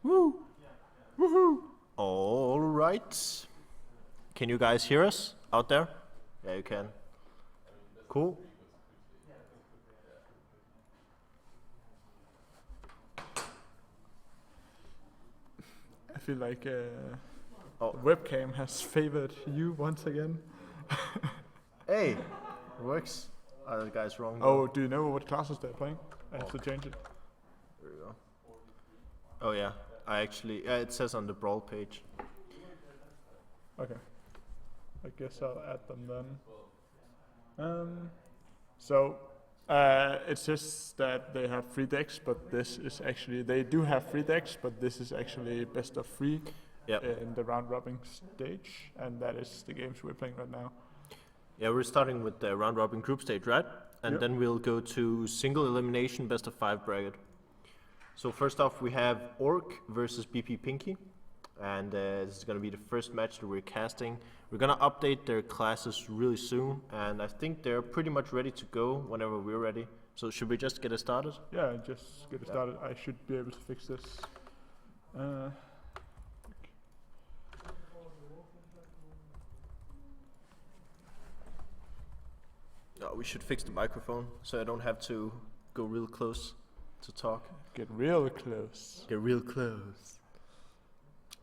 Woo! Woohoo! All right. Can you guys hear us out there? Yeah, you can. Cool. I feel like the webcam has favored you once again. Hey, it works. Are the guys wrong? Oh, do you know what classes they're playing? I have to change it. There we go. Oh yeah, I actually, it says on the Brawl page. Okay. I guess I'll add them then. So it says that they have 3 decks, but this is actually, they do have 3 decks, but this is actually best of 3 in the round robin stage, and that is the games we're playing right now. Yeah, we're starting with the round robin group stage, right? And then we'll go to single elimination best of 5 bracket. So first off, we have ORC versus BpPinky, and this is going to be the first match that we're casting. We're going to update their classes really soon, and I think they're pretty much ready to go whenever we're ready. So should we just get it started? Yeah, just get it started. I should be able to fix this. Oh, we should fix the microphone so I don't have to go real close to talk. Get real close. Get real close.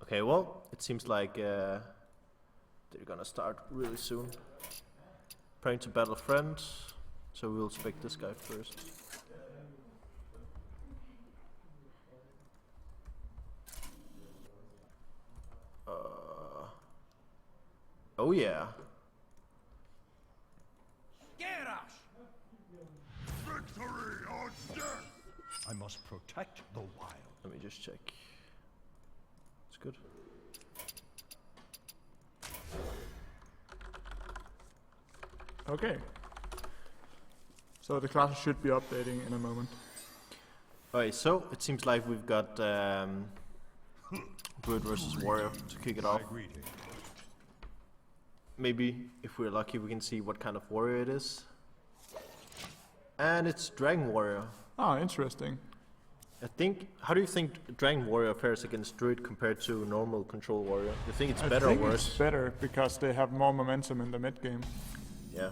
Okay, well, it seems like they're gonna start really soon. Praying to battle a friend, so we'll spec this guy first. Oh yeah. Victory or death! I must protect the wild. Let me just check. It's good. Okay. So the classes should be updating in a moment. Alright, so it seems like we've got Druid versus Warrior to kick it off. Maybe, if we're lucky, we can see what kind of warrior it is. And it's Dragon Warrior. Oh, interesting. I think, how do you think Dragon Warrior fares against Druid compared to normal Control Warrior? Do you think it's better or worse? It's better because they have more momentum in the mid game. Yeah.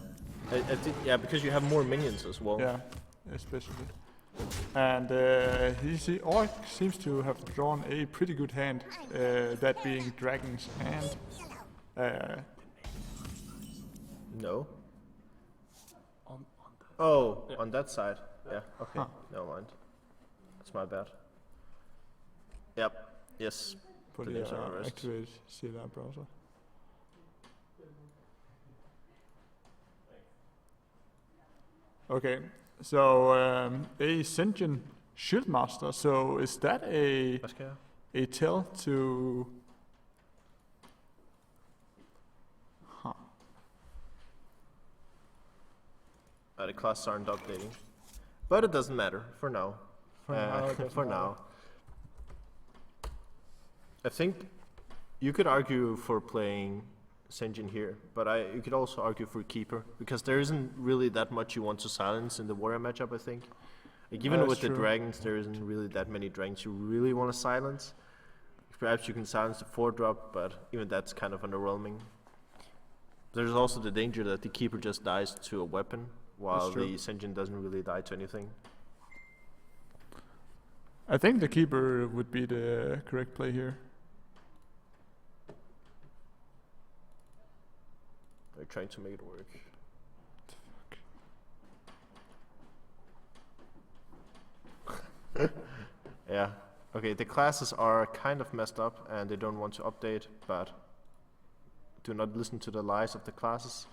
I think, yeah, because you have more minions as well. Yeah, especially. And ORC seems to have drawn a pretty good hand, that being dragons and... No. On that side. Yeah, okay. Huh. Never mind. That's my bad. Yep. Yes. Put the names are reversed. activate CLR browser. Okay, so a Sentient Shieldmaster, so is that a tell to... Huh. The classes aren't updating. But it doesn't matter, for now. For now. I think you could argue for playing Senjin here, but you could also argue for Keeper, because there isn't really that much you want to silence in the Warrior matchup, I think. Like, even with the Dragons, there isn't really that many Dragons you really want to silence. Perhaps you can silence the 4-drop, but even that's kind of underwhelming. There's also the danger that the Keeper just dies to a weapon, while the Senjin doesn't really die to anything. I think the Keeper would be the correct play here. They're trying to make it work. Yeah. Okay, the classes are kind of messed up and they don't want to update, but do not listen to the lies of the classes.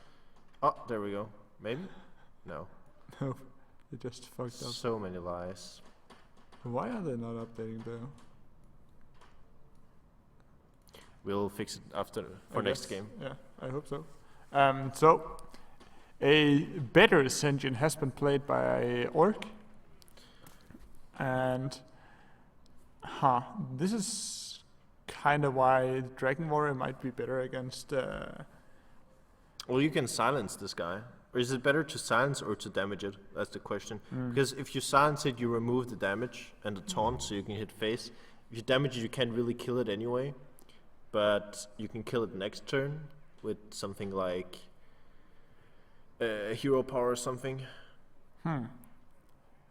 Oh, there we go. Maybe? No. No, they just fucked up. So many lies. Why are they not updating though? We'll fix it after for next game. Yeah, I hope so. So, a better Senjin has been played by ORC. And, this is kind of why Dragon Warrior might be better against... Well, you can silence this guy. Or is it better to silence or to damage it? That's the question. Because if you silence it, you remove the damage and the taunt, so you can hit face. if you damage it, you can't really kill it anyway. But you can kill it next turn with something like hero power or something.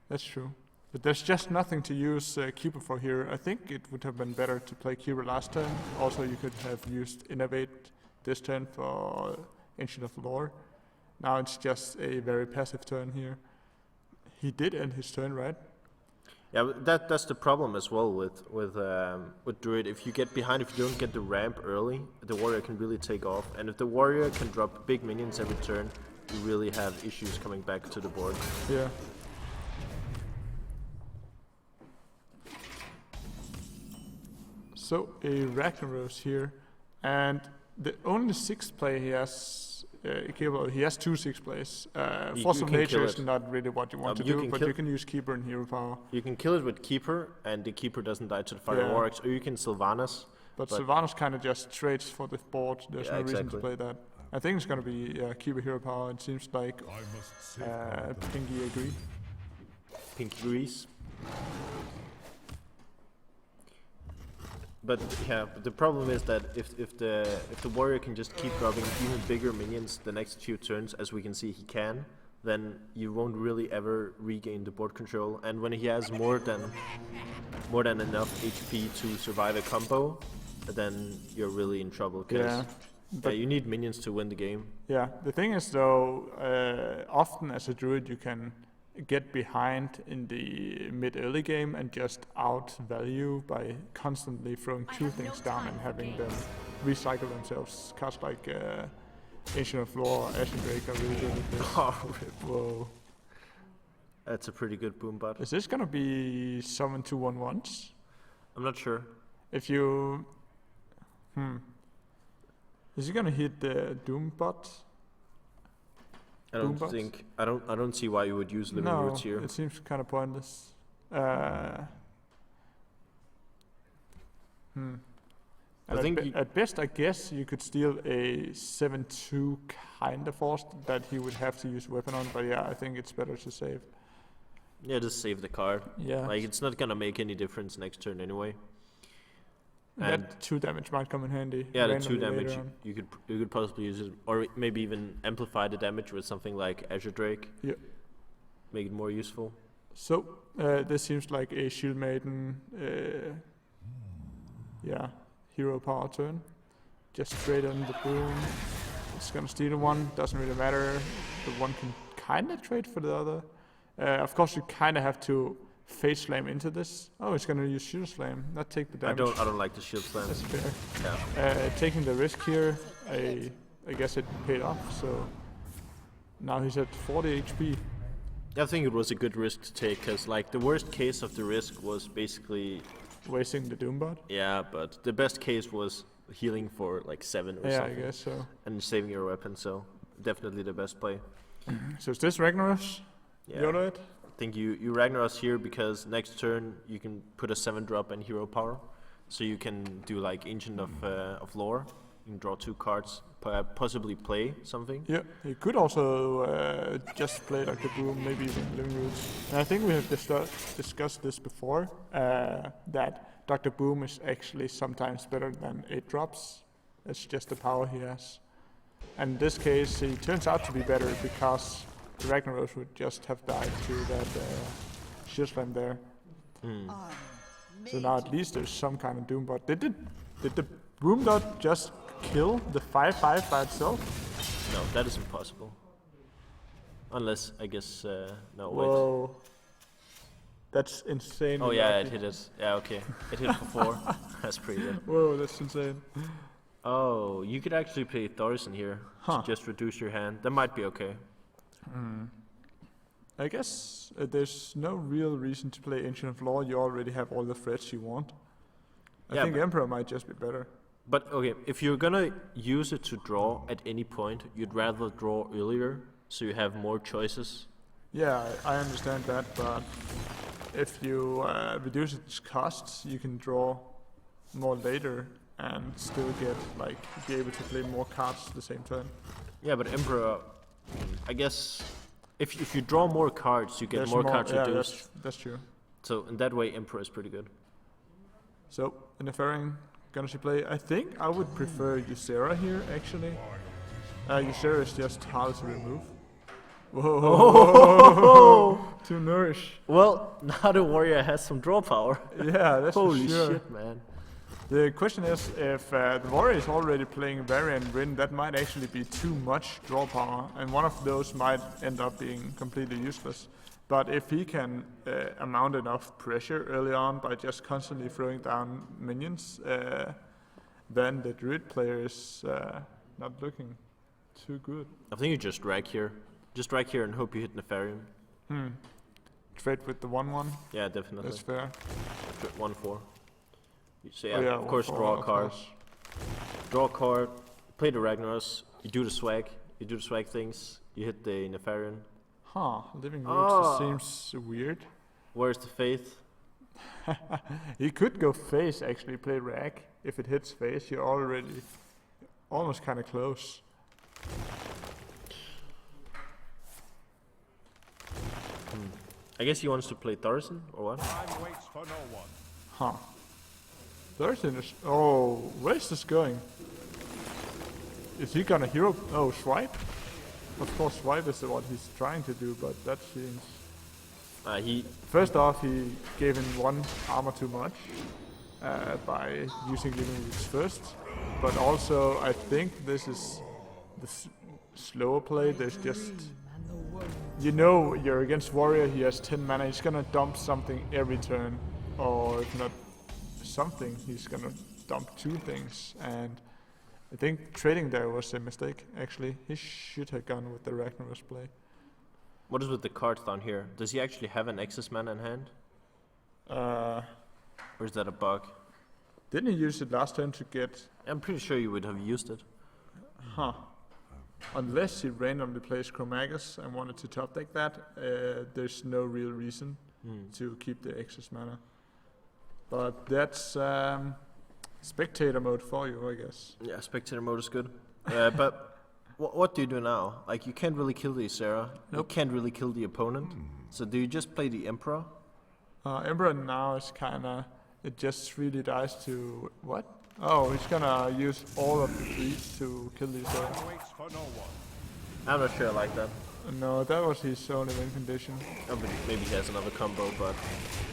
That's true. But there's just nothing to use Keeper for here. I think it would have been better to play Keeper last turn. Also, you could have used Innovate this turn for Ancient of Lore. Now it's just a very passive turn here. He did end his turn, right? Yeah, but that's the problem as well with Druid. If you get behind, if you don't get the ramp early, the warrior can really take off. And if the warrior can drop big minions every turn, you really have issues coming back to the board. Yeah. So a Ragnaros here, and the only 6 play he has capable. He has 2 6 plays. Force of Nature is not really what you want to do, but you can use Keeper and Hero Power. You can kill it with Keeper, and the Keeper doesn't die to the Fire Orcs, or you can Sylvanas. But Sylvanas kind of just trades for the board. There's no reason to play that. I think it's going to be Keeper Hero Power. It seems like Pinky agree. Pinky agrees. But yeah, but the problem is that if the warrior can just keep dropping even bigger minions the next few turns, as we can see he can, then you won't really ever regain the board control. And when he has more than enough HP to survive a combo, then you're really in trouble. But you need minions to win the game. Yeah, the thing is though, often as a druid you can get behind in the mid-early game and just out-value by constantly throwing 2 things down and having them recycle themselves. Cards like Ancient of Lore or Ashen Drake are really good at this. Whoa. That's a pretty good boom bot. Is this gonna be summon 2/1/1s? I'm not sure. If you... Is he gonna hit the Doom bot? I don't see why you would use Living Roots here. It seems kind of pointless. At best, I guess you could steal a 7/2 kind of force that he would have to use weapon on. But yeah, I think it's better to save. Yeah, just save the card. Yeah, like it's not gonna make any difference next turn anyway. And that 2 damage might come in handy. Yeah, the 2 damage you could possibly use it, or maybe even amplify the damage with something like Azure Drake. Yeah, make it more useful. So this seems like a Shield Maiden. Hero power turn. Just straight on the boom. It's gonna steal 1. Doesn't really matter. The 1 can kind of trade for the other. Of course, you kind of have to Fate Slam into this. Oh, it's gonna use Shield Slam, not take the damage. I don't like the Shield Slam. That's fair. Yeah. Taking the risk here, I guess it paid off. So now he's at 40 HP. I think it was a good risk to take, because like the worst case of the risk was basically wasting the Doombot. Yeah, but the best case was healing for like 7 or something. Yeah, I guess so. And saving your weapon. So definitely the best play. So is this Ragnaros? Yeah. You know it? I think you Ragnaros here because next turn you can put a 7-drop and hero power, so you can do like Ancient of Lore. You can draw 2 cards, possibly play something. Yeah, you could also just play like the Boom, maybe even Living Roots. And I think we have discussed this before, that Dr. Boom is actually sometimes better than 8 drops. It's just the power he has. And in this case, he turns out to be better because Ragnaros would just have died to that Shield Slam there. So now at least there's some kind of Doom bot. Did the Boom dot just kill the 5/5 by itself? No, that is impossible. Unless, I guess, no, Whoa. wait. That's insane. Oh yeah, it hit it. Yeah, okay. It hit for 4. That's pretty good. Whoa, that's insane. Oh, you could actually play Thorson here to just reduce your hand. That might be okay. I guess there's no real reason to play Ancient of Lore. You already have all the threats you want. I think Emperor might just be better. But okay, if you're gonna use it to draw at any point, you'd rather draw earlier, so you have more choices. Yeah, I understand that, but if you reduce its costs, you can draw more later and still get be able to play more cards at the same turn. Yeah, but Emperor, I guess, if you draw more cards, you get more cards reduced. That's true. So in that way, Emperor is pretty good. So, in the Fairing, gonna she play? I think I would prefer Ysera here, actually. Ysera is just hard to remove. Whoa! To nourish. Well, now the warrior has some draw power. Yeah, that's Holy for sure. shit, man. The question is, if the warrior is already playing Varian Rin, that might actually be too much draw power, and one of those might end up being completely useless. But if he can amount enough pressure early on by just constantly throwing down minions, then the Druid player is not looking too good. I think you just drag here. Just drag here and hope you hit Nefarian. Trade with the 1/1. Yeah, definitely. That's fair. 1/4. So yeah, Oh, yeah, of course, 1/4, draw a of card. course. Draw a card. Play the Ragnaros. You do the swag. You do the swag things. You hit the Nefarian. Huh, Living Roots seems weird. Where's the faith? He could go face, actually, play Rag. If it hits face, you're already almost kind of close. I guess he wants to play Thorson, or what? Time waits for no one. Huh. Thurston is... Oh, where's this going? Is he gonna hero... Oh, swipe? Of course, swipe is what he's trying to do, but that seems... He First off, he gave him 1 armor too much by using Living Roots first. But also, I think this is the slower play. There's just... You know you're against warrior, he has 10 mana, he's gonna dump something every turn. Or if not something, he's gonna dump 2 things. And I think trading there was a mistake, actually. He should have gone with the Ragnaros play. What is with the cards down here? Does he actually have an excess mana in hand? Or is that a bug? Didn't he use it last turn to get... I'm pretty sure you would have used it. Huh. Unless he randomly plays Chromagus and wanted to top deck that, there's no real reason to keep the excess mana. But that's spectator mode for you, I guess. Yeah, spectator mode is good. But what do you do now? Like, you can't really kill the Ysera. Nope. You can't really kill the opponent. So do you just play the Emperor? Emperor now is kinda... It just really dies to... What? Oh, he's gonna use all of the trees to kill these. Time waits for no one. I'm not sure I like that. No, that was his only win condition. Oh, but maybe he has another combo, but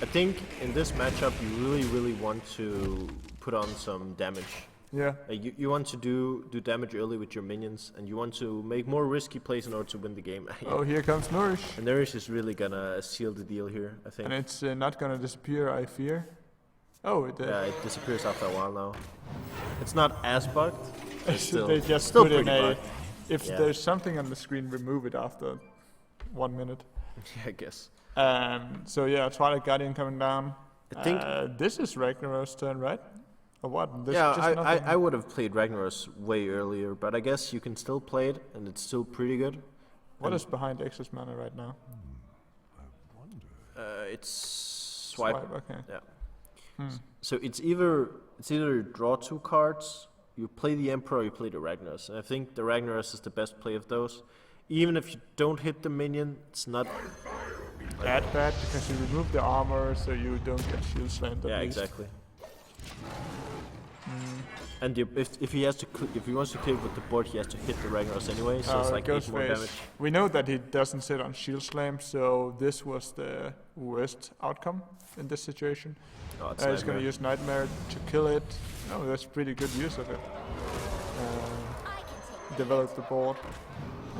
I think in this matchup you really want to put on some damage. Yeah. Like you want to do damage early with your minions, and you want to make more risky plays in order to win the game. Oh, here comes Nourish. And Nourish is really gonna seal the deal here, I think. And it's not gonna disappear, I fear. Oh, it did. Yeah, it disappears after a while now. It's not as bugged. It's still, They just still put in pretty a... bugged. If Yeah. there's something on the screen, remove it after 1 minute. Yeah, I guess. So yeah, Twilight Guardian coming down. I think. This is Ragnaros' turn, right? Or what? There's Yeah, just nothing. I would have played Ragnaros way earlier, but I guess you can still play it, and it's still pretty good. What is behind excess mana right now? It's swipe. Okay. Yeah. Hmm. So it's either draw 2 cards, you play the Emperor, or you play the Ragnaros. And I think the Ragnaros is the best play of those. Even if you don't hit the minion, it's not Bad because you remove the armor, so you don't get shield slammed. At yeah, least. exactly. And if he wants to kill with the board, he has to hit the Ragnaros anyway, so it's It like goes 8 more face. damage. We know that he doesn't sit on shield slam, so this was the worst outcome in this situation. Oh, it's He's gonna Nightmare. use Nightmare to kill it. Oh, that's pretty good use of it. Develop the board.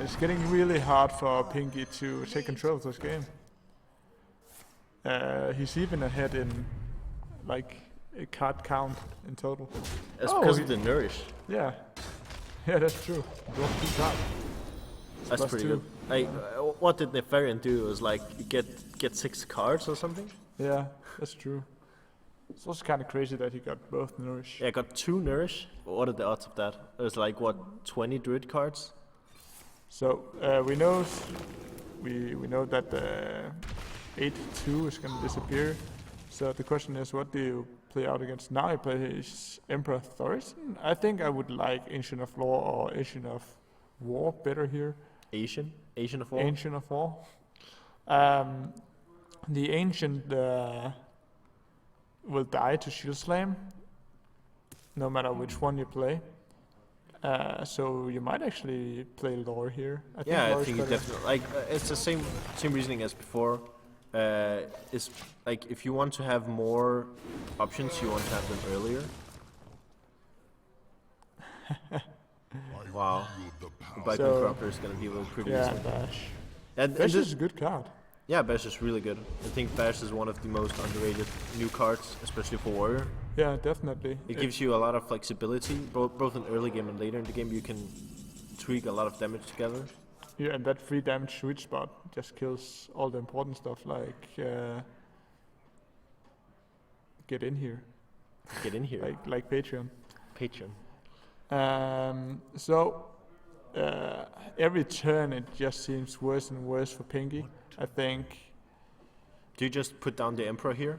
It's getting really hard for Pinky to take control of this game. He's even ahead in like a card count in total. That's Oh, because he- of the Nourish. Yeah, that's true. Draw 2 cards. That's plus pretty 2. good. Like, what did Nefarian do? It was like get 6 cards or something? Yeah, that's true. It's also kind of crazy that he got both Nourish. Yeah, I got 2 Nourish. What are the odds of that? It was like, what, 20 Druid cards? So we know that the 8-2 is going to disappear. So the question is, what do you play out against? Now he plays Emperor Thorson. I think I would like Ancient of Law or Ancient of War better here. Asian of all. Ancient of War. The Ancient will die to shield slam, no matter which one you play. So you might actually play lore here. Yeah, I Lore is think you better. definitely like it's the same reasoning as before. Is like if you want to have more options, you want to have them earlier. Wow, the Bike So- Corruptor is gonna deal with pretty Yeah, easily. Bash. And Bash this, is a good card. yeah, Bash is really good. I think Bash is one of the most underrated new cards, especially for Warrior. Yeah, definitely. It gives you a lot of flexibility, both in early game and later in the game. You can tweak a lot of damage together. Yeah, and that free damage sweet spot just kills all the important stuff like get in here, Get in here, like Patreon. Patreon. So every turn it just seems worse and worse for Pinky. I think Do you just put down the Emperor here?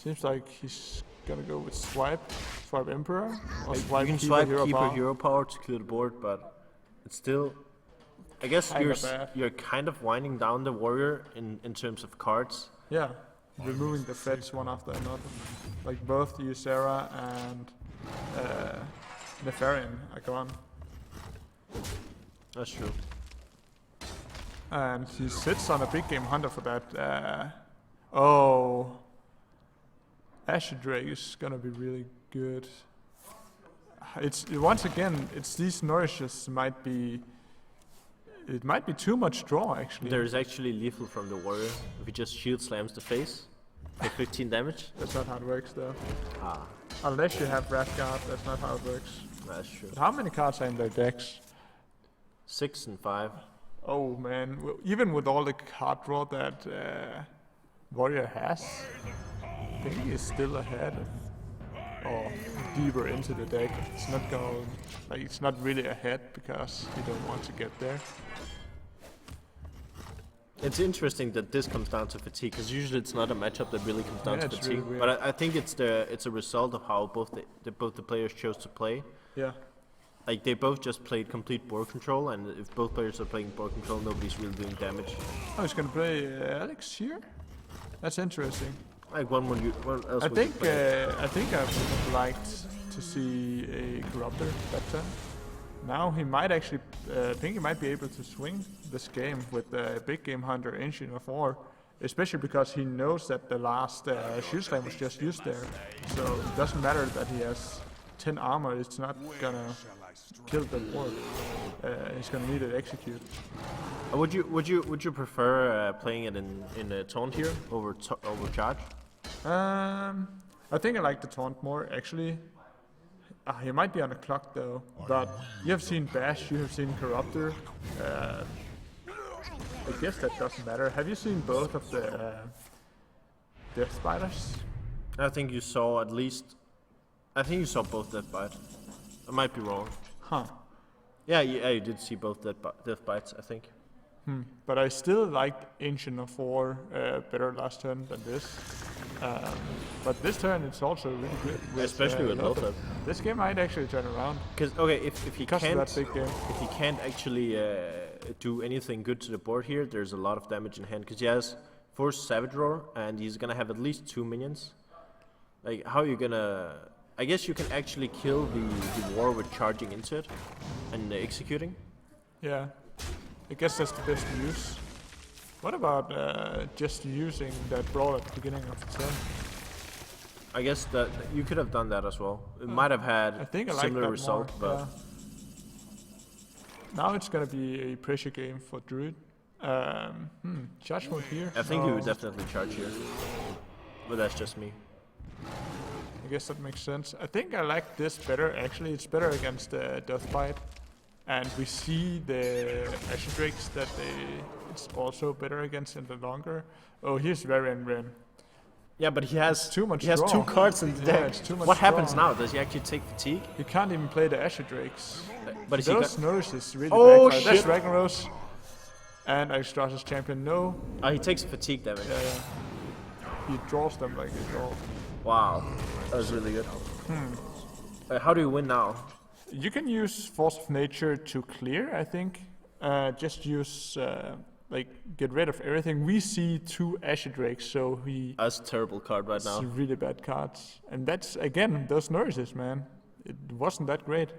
seems like he's gonna go with swipe Emperor, or Like, swipe you can Keeper swipe Hero Keeper Power. Hero Power to clear the board, but it's still. I guess Kinda bad. you're kind of winding down the Warrior in terms of cards. Yeah, removing the threats one after another. Like both Ysera and Nefarian are gone. That's true. And he sits on a big game hunter for that. Oh, Asher Drake is gonna be really good. It's once again, it's these nourishes might be. It might be too much draw actually. There's actually lethal from the Warrior if he just shield slams the face for 15 damage. That's not how it works though. Ah, Unless you have Wrath Guard, that's not how it works. that's true. But how many cards are in their decks? 6 and 5. Oh man, even with all the card draw that Warrior has, I think he is still ahead or deeper into the deck. It's not going, like it's not really ahead because you don't want to get there. It's interesting that this comes down to fatigue, because usually it's not a matchup that really comes down Yeah, to it's really fatigue. weird. But I think it's a result of how both the players chose to play. Yeah, Like they both just played complete board control, and if both players are playing board control, nobody's really doing damage. oh, he's gonna play Alex here. That's interesting. Like what else I would you think play? I would have liked to see a corruptor that turn. Now he might actually, Pinky might be able to swing this game with a big game hunter Engine of War, especially because he knows that the last shield slam was just used there. So it doesn't matter that he has 10 armor; it's not gonna kill the ward. He's gonna need it execute. Would you prefer playing it in a taunt here over charge? I think I like the taunt more actually. He might be on a clock though, but you have seen Bash, you have seen Corruptor. I guess that doesn't matter. Have you seen both of the Death Spiders? I think you saw at least. I think you saw both Death Bite. I might be wrong. Huh. Yeah, you did see both Death Bites, I think. But I still liked Ancient of War better last turn than this. But this turn it's also really good. Especially with Lothar. Lothar. This game might actually turn around Because okay, if he because of can't that big game. if he can't actually do anything good to the board here, there's a lot of damage in hand. Because he has Force Savage Roar, and he's gonna have at least 2 minions. Like, how are you gonna? I guess you can actually kill the war with charging into it and executing. Yeah, I guess that's the best use. What about just using that Brawl at the beginning of the turn? I guess that you could have done that as well. It might have had I think I like similar that result, more. but yeah. Now it's gonna be a pressure game for Druid. Charge mode here. I think he No, would definitely charge here. But that's just me. I guess that makes sense. I think I like this better. Actually, it's better against the Deathbite, and we see the Asher Drakes that it's also better against in the longer. Oh, here's Varian Ren. Yeah, but he has too much He has draw. 2 cards in the Yeah, deck. it's too much What happens draw. now? Does he actually take fatigue? You can't even play the Asher Drakes. But is he Those got, nourishes really Oh, backfire. That's shit. Dragon Rose. And Extrasis Champion, no. he takes fatigue damage. Yeah. He draws them like a draw. Wow, that was really good. How do you win now? You can use Force of Nature to clear, I think. Just use like get rid of everything. We see 2 Ashy Drakes, so That's a terrible card right it's now. really bad cards. And that's, again, those nourishes, man. It wasn't that great.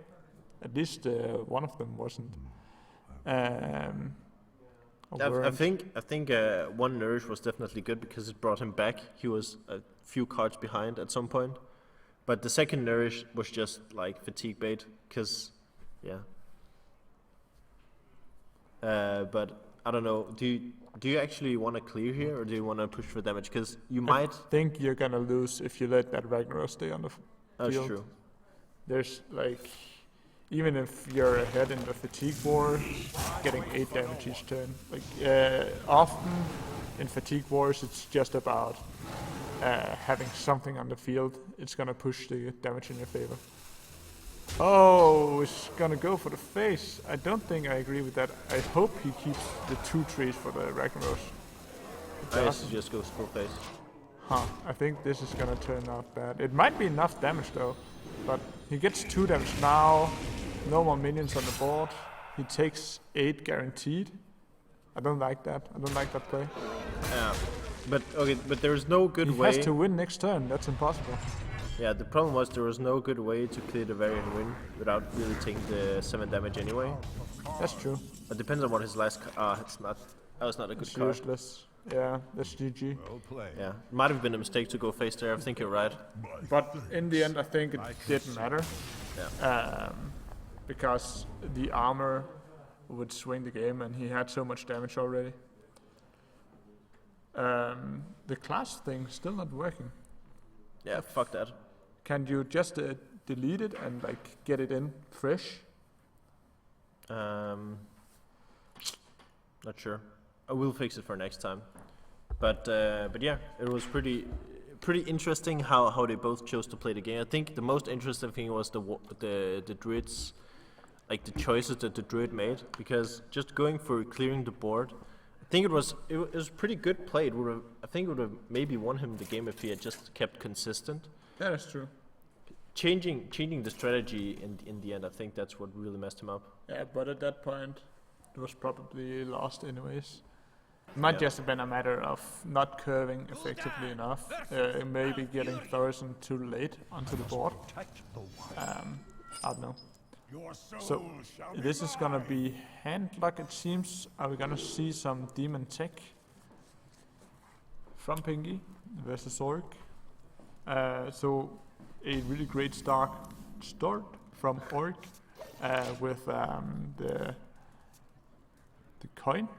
At least one of them wasn't. I think one nourish was definitely good because it brought him back. He was a few cards behind at some point, but the second nourish was just like fatigue bait. Because, yeah. But I don't know. Do you actually want to clear here, or do you want to push for damage? Because you might. I think you're gonna lose if you let that Ragnarok stay on the field. That's true. There's like, even if you're ahead in the fatigue war, getting 8 damage each turn. Like often in fatigue wars, it's just about having something on the field. It's gonna push the damage in your favor. Oh, it's gonna go for the face. I don't think I agree with that. I hope he keeps the 2 trees for the Ragnaros. I suggest goes full face. Huh, I think this is gonna turn out bad. It might be enough damage though, but he gets 2 damage now, no more minions on the board. He takes 8 guaranteed. I don't like that. I don't like that play. Yeah, but there's no good He way. has to win next turn, that's impossible. Yeah, the problem was there was no good way to clear the variant win without really taking the 7 damage anyway. That's true. It depends on what his last. It's not. That was not a good It's card. useless. Yeah, that's GG. Well played. Yeah, it might have been a mistake to go face there. I think you're right. But in the end, I think it didn't matter. Yeah. Because the armor would swing the game, and he had so much damage already. The class thing still not working. Yeah, fuck that. Can you just delete it and like get it in fresh? Not sure. I will fix it for next time. But yeah, it was pretty interesting how they both chose to play the game. I think the most interesting thing was the druids, like the choices that the druid made, because just going for clearing the board, I think it was pretty good play. I think it would have maybe won him the game if he had just kept consistent. Yeah, that's true. Changing the strategy in the end, I think that's what really messed him up. Yeah, but at that point, it was probably lost anyways. It might just have been a matter of not curving effectively enough, maybe getting Thorson too late onto the board. Protect the wild. I don't know. So, this is gonna be handlock, it seems. Are we gonna see some demon tech from Pinky versus Orc? So, a really great start from Orc with the coin.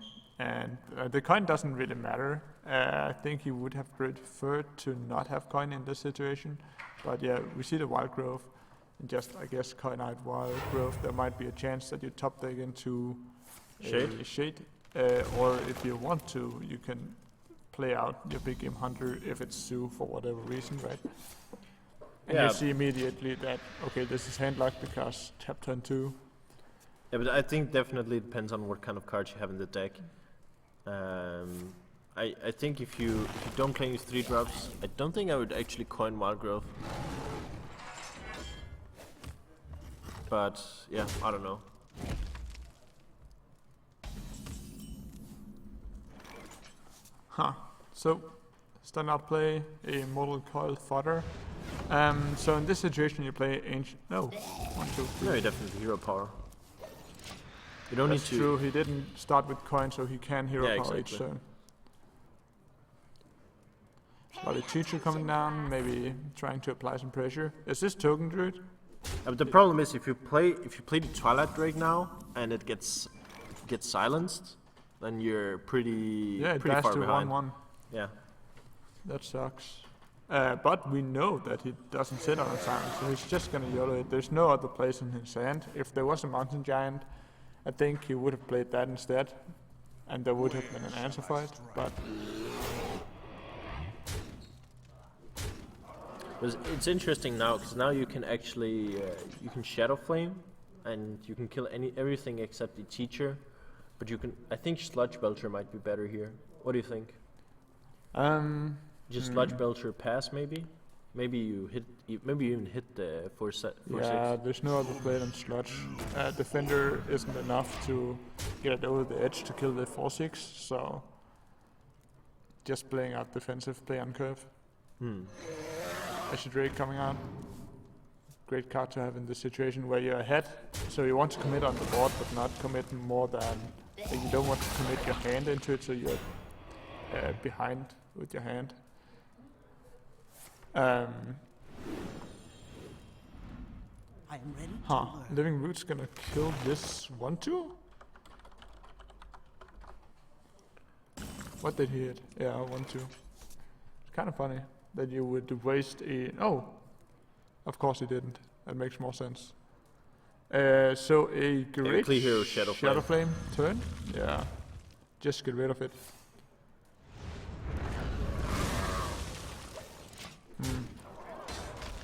And the coin doesn't really matter. I think he would have preferred to not have coin in this situation. But yeah, we see the wild growth. And just, I guess, coin-eyed wild growth, there might be a chance that you top deck into shade. Or if you want to, you can play out your big game hunter if it's Sue for whatever reason, right? And you see immediately that, okay, this is handlock because tap turn 2. Yeah, but I think definitely depends on what kind of cards you have in the deck. I think if you don't play with 3 drops, I don't think I would actually coin wild growth. But yeah, I don't know. So, standout play, a Mortal Coil fodder. So in this situation you play ancient. No, 1, 2, 3. No, you definitely hero power. You don't That's need to. true. He didn't start with coin, so he can hero power each exactly. turn. While the teacher coming down, maybe trying to apply some pressure. Is this token druid? But the problem is if you play the Twilight Drake now and it gets silenced, then you're pretty It far behind. 1/1. Yeah. That sucks. But we know that he doesn't sit on a silence, so he's just gonna YOLO it. There's no other place in his hand. If there was a Mountain Giant, I think he would have played that instead, and there would have been an answer for it, but... It's interesting now, because now you can actually, you can Shadow Flame, and you can kill everything except the teacher, but you can, I think Sludge Belcher might be better here. What do you think? Just Sludge Belcher pass maybe? Maybe you even hit the 4-6. Yeah, there's no other play than Sludge. Defender isn't enough to get it over the edge to kill the 4/6. So just playing out defensive, play on curve. Acid Drake coming out. Great card to have in this situation where you're ahead, so you want to commit on the board, but not commit more than. You don't want to commit your hand into it, so you're behind with your hand. I am ready to learn. Living Root's gonna kill this 1/2. What did he hit? Yeah, 1/2. It's kind of funny that you would waste a. Oh, of course he didn't. That makes more sense. So a great clear hero Shadow Flame turn. Yeah, just get rid of it.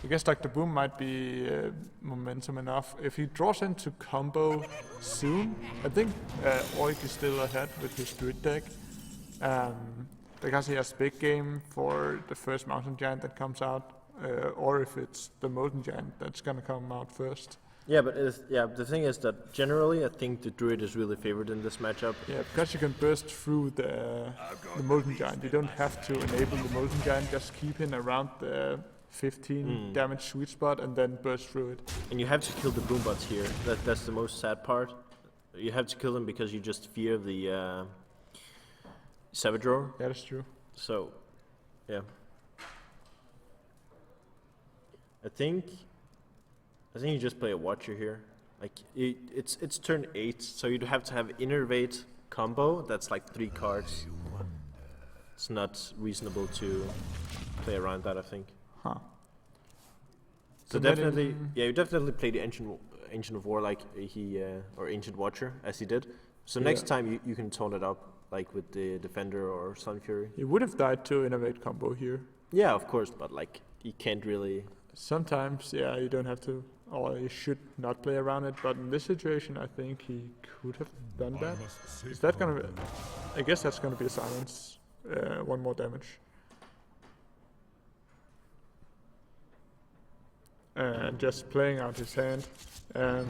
I guess Dr. Boom might be momentum enough. If he draws into combo soon, I think ORC is still ahead with his Druid deck. Because he has big game for the first Mountain Giant that comes out, or if it's the Molten Giant that's gonna come out first. Yeah, but the thing is that generally I think the Druid is really favored in this matchup. Yeah, because you can burst through the Molten Giant. You don't have to enable the Molten Giant, just keep him around the 15 damage sweet spot and then burst through it. And you have to kill the Boombots here. That's the most sad part. You have to kill them because you just fear the Savage Roar. Yeah, that's true. So, yeah. I think you just play a Watcher here. Like it's turn 8, so you'd have to have Innervate combo. That's like 3 cards. It's not reasonable to play around that, I think. So definitely, you definitely play the Ancient of War like he or Ancient Watcher as he did. So next time you can tone it up like with the Defender or Sun Fury. He would have died to Innervate combo here. Yeah, of course, but like you can't really. Sometimes, yeah, you don't have to, or you should not play around it. But in this situation, I think he could have done that. Is that gonna be? I guess that's gonna be a silence. 1 more damage. Just playing out his hand. I'm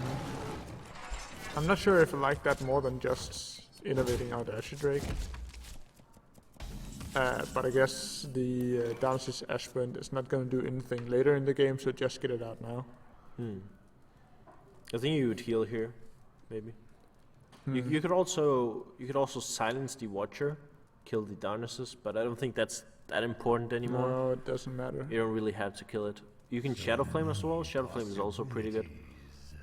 not sure if I like that more than just innovating out Acid Drake. But I guess the Damage's Ashburn is not going to do anything later in the game, so just get it out now. I think you would heal here, maybe. You could also silence the Watcher, kill the Darknesses, but I don't think that's that important anymore. No, it doesn't matter. You don't really have to kill it. You can Shadow Flame as well. Shadow Flame is also pretty good.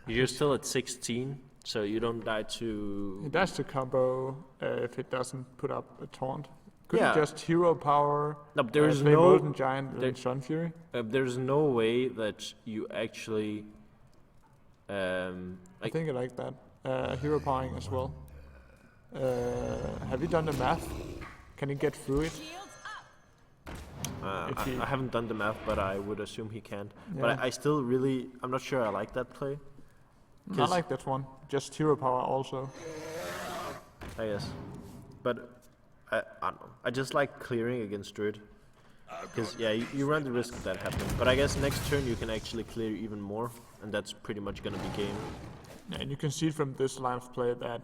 You're still at 16, so you don't die to. It dies to combo if it doesn't put up a taunt. Couldn't Yeah. just hero power. No, but there is play no. Molten Giant there- and Sun Fury. There's no way that you actually. I think I like that. Hero powering as well. Have you done the math? Can he get through it? I haven't done the math, but I would assume he can. Yeah. But I still really, I'm not sure I like that play. I like that one. Just hero power also. I guess. But I don't know. I just like clearing against Druid. Because, yeah, you run the risk of that happening. But I guess next turn you can actually clear even more. And that's pretty much going to be game. Yeah, and you can see from this line of play that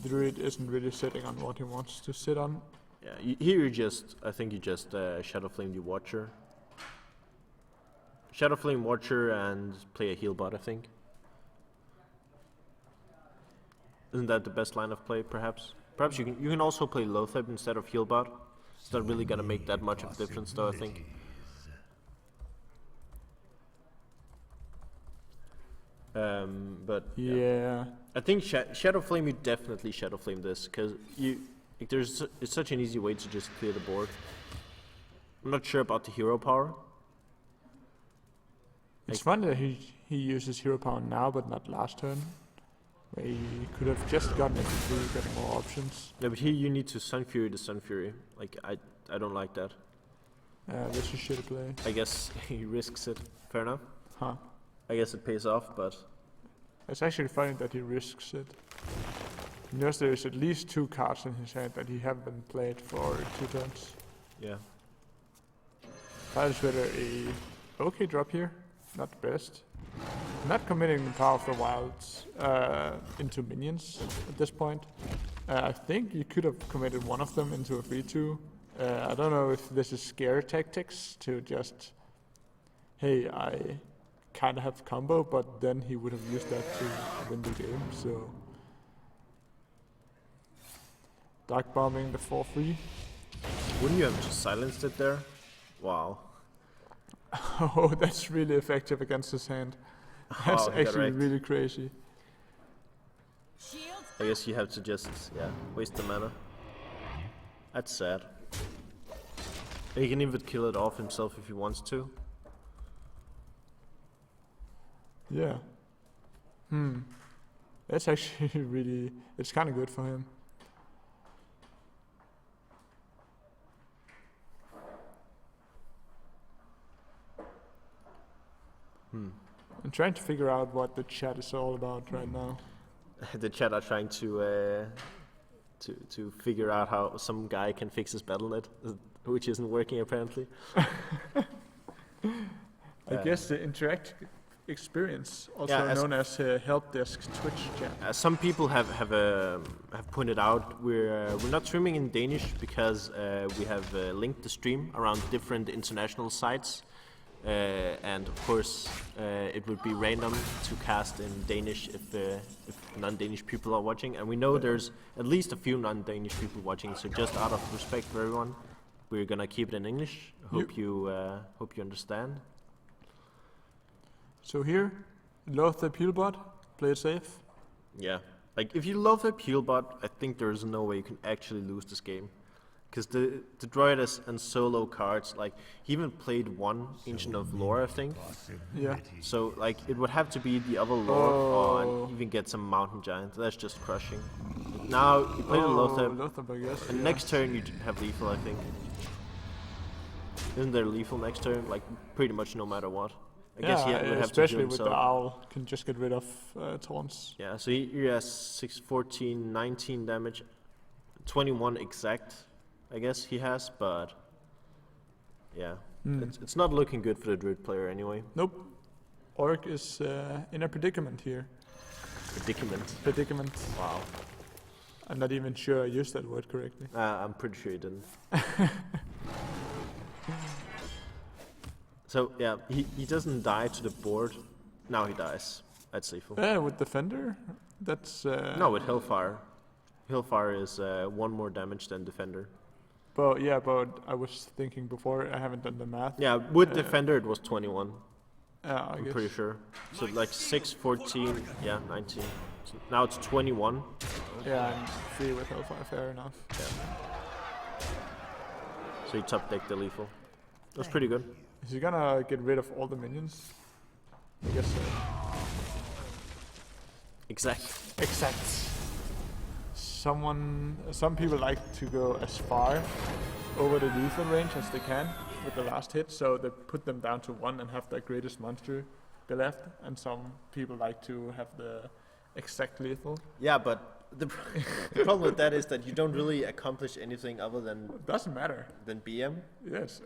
Druid isn't really sitting on what he wants to sit on. Yeah, here I think you just Shadow Flame the Watcher. Shadow Flame Watcher and play a heal bot, I think. Isn't that the best line of play, perhaps? Perhaps you can also play Loatheb instead of heal bot. It's not really gonna make that much of a difference, though, I think. But Yeah. I think Shadow Flame, you definitely Shadow Flame this, because it's such an easy way to just clear the board. I'm not sure about the hero power. It's funny that he uses hero power now, but not last turn. Where he could have just gotten it to get more options. Yeah, but here you need to Sun Fury the Sun Fury. Like, I don't like that. That's a shitty play. I guess he risks it. Fair enough. Huh. I guess it pays off, but... It's actually funny that he risks it. He knows there's at least 2 cards in his hand that he haven't played for 2 turns. Yeah. Fire Sweater a okay drop here. Not the best. not committing the powerful wilds into minions at this point. I think you could have committed one of them into a 3-2. I don't know if this is scare tactics to just, hey, I kind of have combo, but then he would have used that to win the game, so. Dark bombing the 4-3. Wouldn't you have just silenced it there? Wow. Oh, that's really effective against his hand. That's Oh, he got actually wrecked. really crazy. I guess you have to just, waste the mana. That's sad. He can even kill it off himself if he wants to. Yeah. That's actually really, it's kind of good for him. I'm trying to figure out what the chat is all about right now. The chat are trying to figure out how some guy can fix his BattleNet, which isn't working apparently. I guess the interactive experience, also known as help desk Twitch chat. Some people have pointed out we're not streaming in Danish because we have linked the stream around different international sites. And of course, it would be random to cast in Danish if non-Danish people are watching. And we know there's at least a few non-Danish people watching. So just out of respect for everyone, we're gonna keep it in English. Hope you understand. So here, load the peel bot, play it safe. Yeah, like if you love the peel bot, I think there's no way you can actually lose this game. Because the Droidus and solo cards, like, he even played one Ancient of Lore, I think. Yeah. So, like, it would have to be the other Lore, and even get some Mountain Giant. That's just crushing. Now, you play the Lothar, I guess. and next turn you have Lethal, I think. Isn't there Lethal next turn? Like, pretty much no matter what. I guess he would have especially to with the owl, can just get rid of taunts. Yeah, so he has 6, 14, 19 damage, 21 exact. I guess he has, but yeah, it's not looking good for the Druid player anyway. Nope. Orc is in a predicament here. Predicament. Wow. I'm not even sure I used that word correctly. I'm pretty sure you didn't. So yeah, he doesn't die to the board. Now he dies. That's lethal. With Defender, that's... No, with Hellfire. Hellfire is 1 more damage than Defender. But yeah, but I was thinking before, I haven't done the math. Yeah, with Defender it was 21. I'm pretty sure. So like 6, 14, 19. So now it's 21. Yeah, and 3 with Hellfire, fair enough. Yeah. So he top decked the lethal. That's pretty good. Is he gonna get rid of all the minions? I guess so. Exact. Some people like to go as far over the lethal range as they can with the last hit, so they put them down to 1 and have the greatest monster be left, and some people like to have the exact lethal. Yeah, but the problem with that is that you don't really accomplish anything other than... It doesn't matter. Than BM? Yes,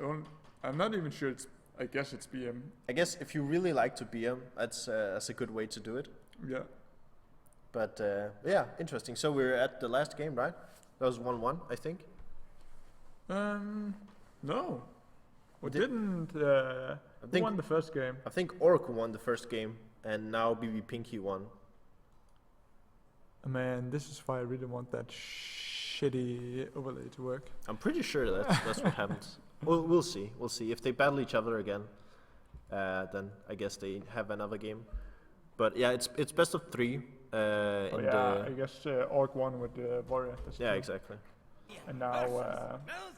I'm not even sure I guess it's BM. I guess if you really like to BM, that's a good way to do it. Yeah. But yeah, interesting. So we're at the last game, right? That was 1-1, I think. No. We didn't. Who won the first game? I think ORC won the first game, and now BpPinky won. Man, this is why I really want that shitty overlay to work. I'm pretty sure that's what happens. We'll see. We'll see. If they battle each other again, then I guess they have another game. But yeah, it's best of 3. I guess Orc won with the Warrior. Yeah, exactly. And now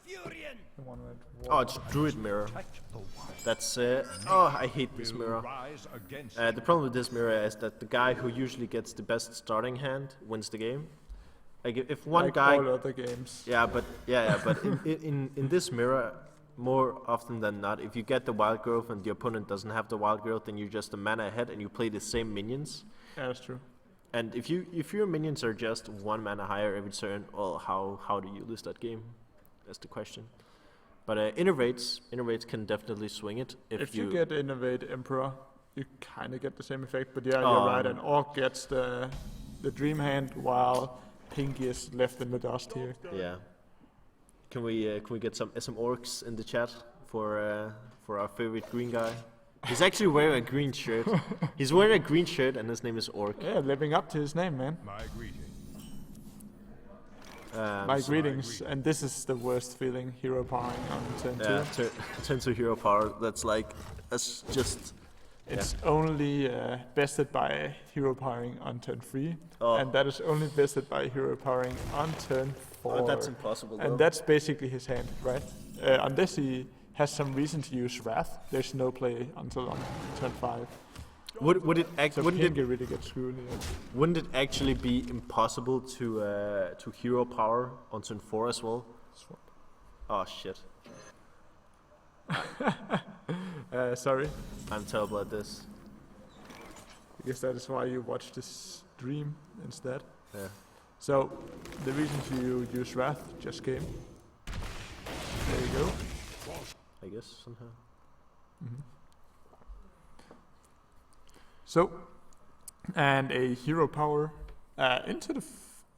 the one with Oh, it's Druid Mirror. That's I hate this mirror. The problem with this mirror is that the guy who usually gets the best starting hand wins the game. Like if one guy, all other games. Yeah, but in this mirror, more often than not, if you get the wild growth and the opponent doesn't have the wild growth, then you're just a mana ahead and you play the same minions. Yeah, that's true. And if your minions are just 1 mana higher every turn, well, how do you lose that game? That's the question. But innervates can definitely swing it if you get Innervate Emperor, you kind of get the same effect. But yeah, you're right. An orc gets the dream hand while Pinky is left in the dust here. Yeah. Can we get some orcs in the chat for our favorite green guy? He's actually wearing a green shirt. He's wearing a green shirt and his name is Orc. Yeah, living up to his name, man. My greetings. My greetings, and this is the worst feeling, hero powering on turn 2. Turn 2 hero power, that's just... It's only bested by hero powering on turn 3, and that is only bested by hero powering on turn 4. Oh, that's impossible, though. And that's basically his hand, right? Unless he has some reason to use Wrath, there's no play until on turn 5. Would it really get screwed here. Wouldn't it actually be impossible to hero power on turn 4 as well? Oh shit. Sorry. I'm terrible at this. I guess that is why you watch this stream instead. Yeah. So, the reason to use Wrath just came. There you go. I guess, somehow. Mm-hmm. So, and a hero power into the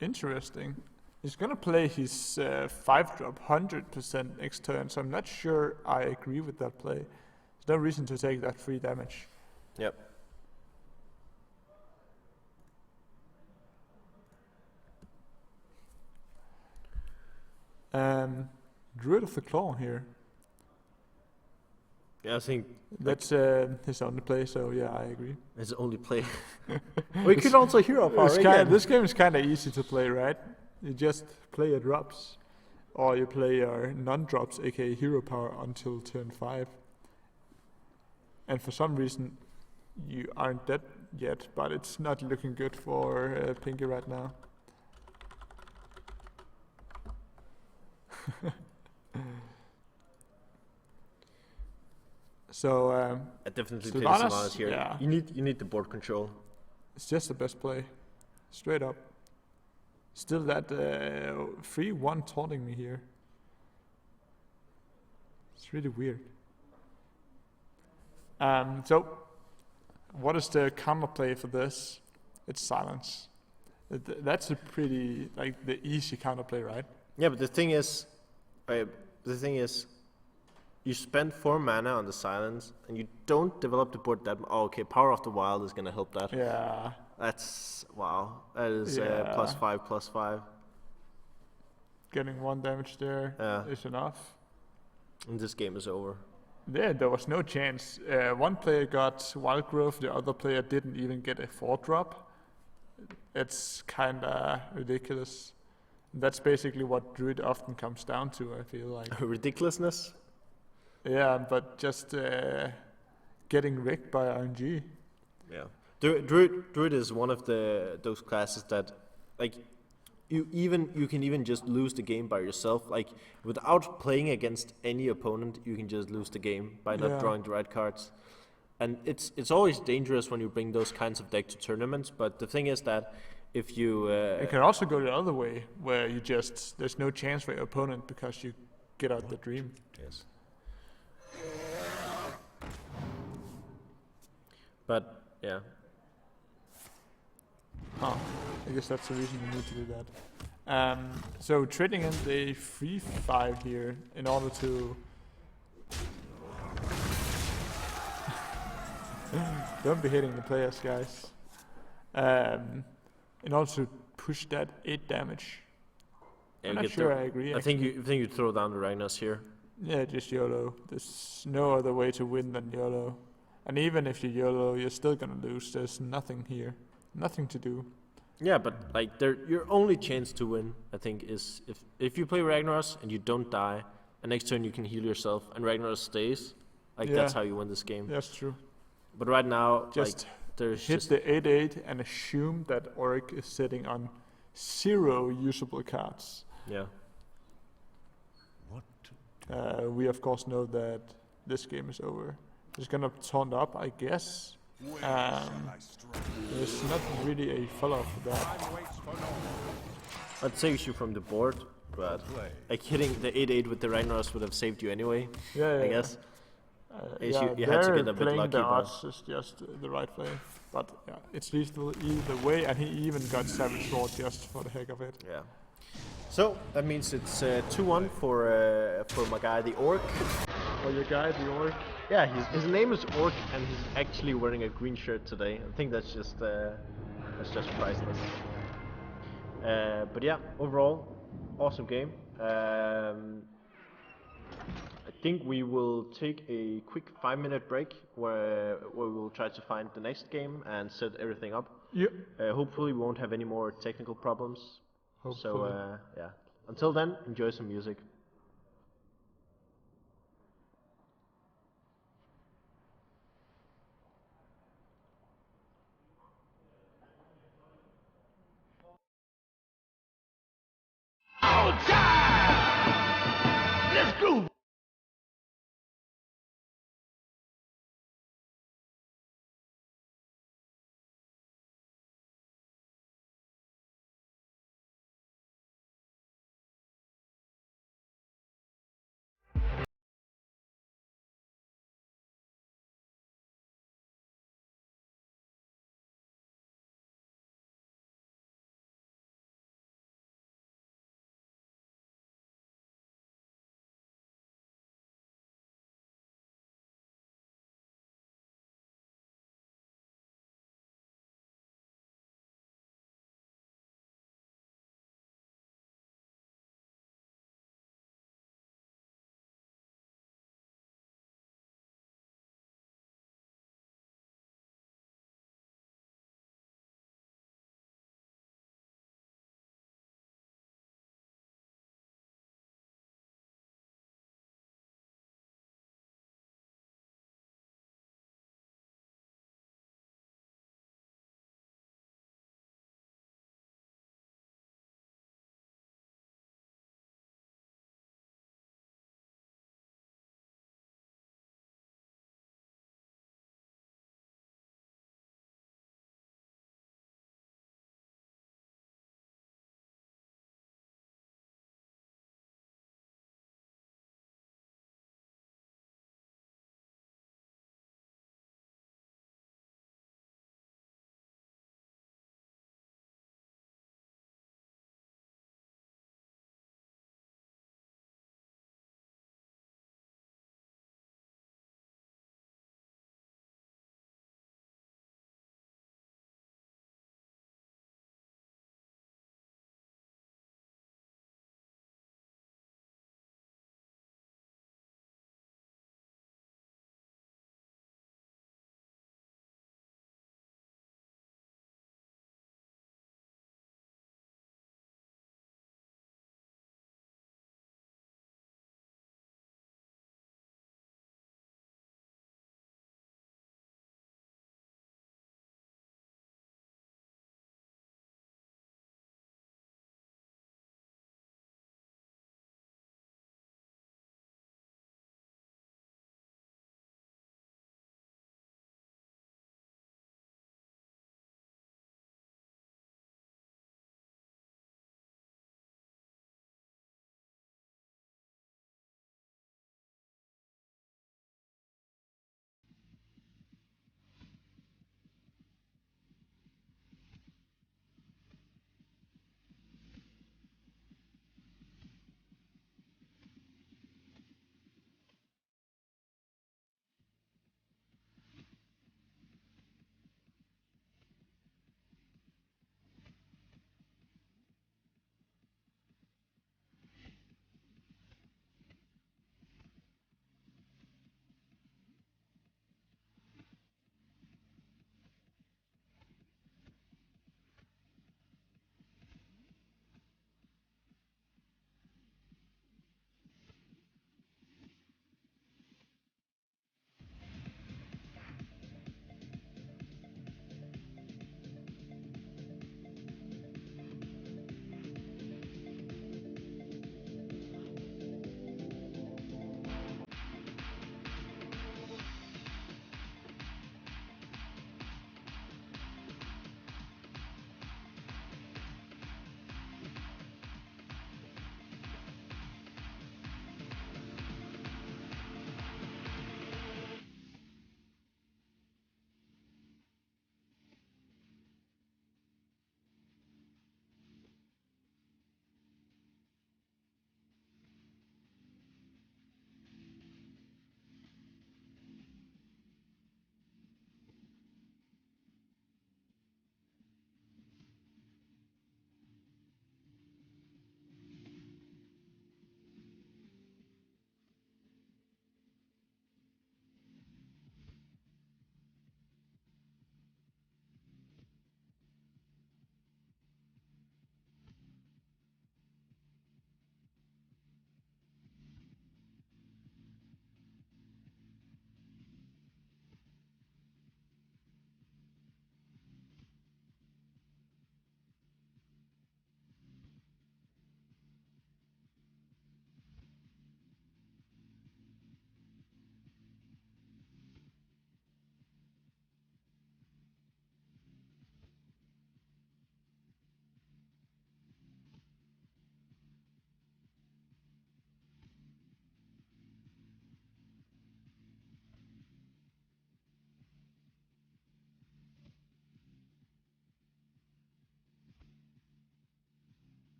interesting. He's gonna play his 5-drop 100% next turn, so I'm not sure I agree with that play. There's no reason to take that free damage. Yep. Druid of the Claw here. Yeah, I think that's his only play, so yeah, I agree. His only play. We could also hero power again. This game is kind of easy to play, right? You just play your drops, or you play your non-drops, aka hero power, until turn 5. And for some reason, you aren't dead yet, but it's not looking good for Pinky right now. So I definitely play Sylvanas here. Yeah. You need the board control. It's just the best play, straight up. Still that 3-1 taunting me here. It's really weird. So, what is the counterplay for this? It's silence. That's a pretty the easy counterplay, right? Yeah, but the thing is, you spend 4 mana on the silence, and you don't develop the board that. Oh, okay, Power of the Wild is gonna help that. Yeah. That's wow. That is +5/+5. Getting 1 damage there is enough. And this game is over. There was no chance. One player got Wild Growth, the other player didn't even get a 4-drop. It's kinda ridiculous. That's basically what Druid often comes down to, I feel like. Ridiculousness? Yeah, but just getting rigged by RNG. Yeah. Druid is one of those classes that, you can even just lose the game by yourself. Without playing against any opponent, you can just lose the game by not drawing the right cards. And it's always dangerous when you bring those kinds of deck to tournaments. But the thing is that if you it can also go the other way, where you just there's no chance for your opponent because you get out the dream. Yes. But yeah. Oh, I guess that's the reason you need to do that. So trading in the 3-5 here in order to don't be hitting the players, guys. In order to push that 8 damage. Yeah, I'm not sure I agree. I think you throw down the Ragnas here. Yeah, just YOLO. There's no other way to win than YOLO. And even if you YOLO, you're still gonna lose. There's nothing here. Nothing to do. Yeah, but your only chance to win, I think, is if you play Ragnaros and you don't die, and next turn you can heal yourself, and Ragnaros stays. That's how you win this game. That's true. But right now, just there's hit the 8/8 and assume that Auric is sitting on 0 usable cards. Yeah. We of course know that this game is over. It's gonna taunt up, I guess. There's not really a follow-up for that. That saves you from the board, but hitting the 8/8 with the Ragnaros would have saved you anyway. Yeah, I guess. You had to get a bit playing lucky, the but odds is just the right play. But yeah, it's lethal either way, and he even got Savage Sword just for the heck of it. yeah. So that means it's 2-1 for my guy, the Orc. For your guy, the Orc. Yeah, his name is Orc, and he's actually wearing a green shirt today. I think that's just priceless. But yeah, overall, awesome game. I think we will take a quick 5-minute break where we will try to find the next game and set everything up. Yep. Hopefully we won't have any more technical problems. Hopefully. So yeah, until then, enjoy some music.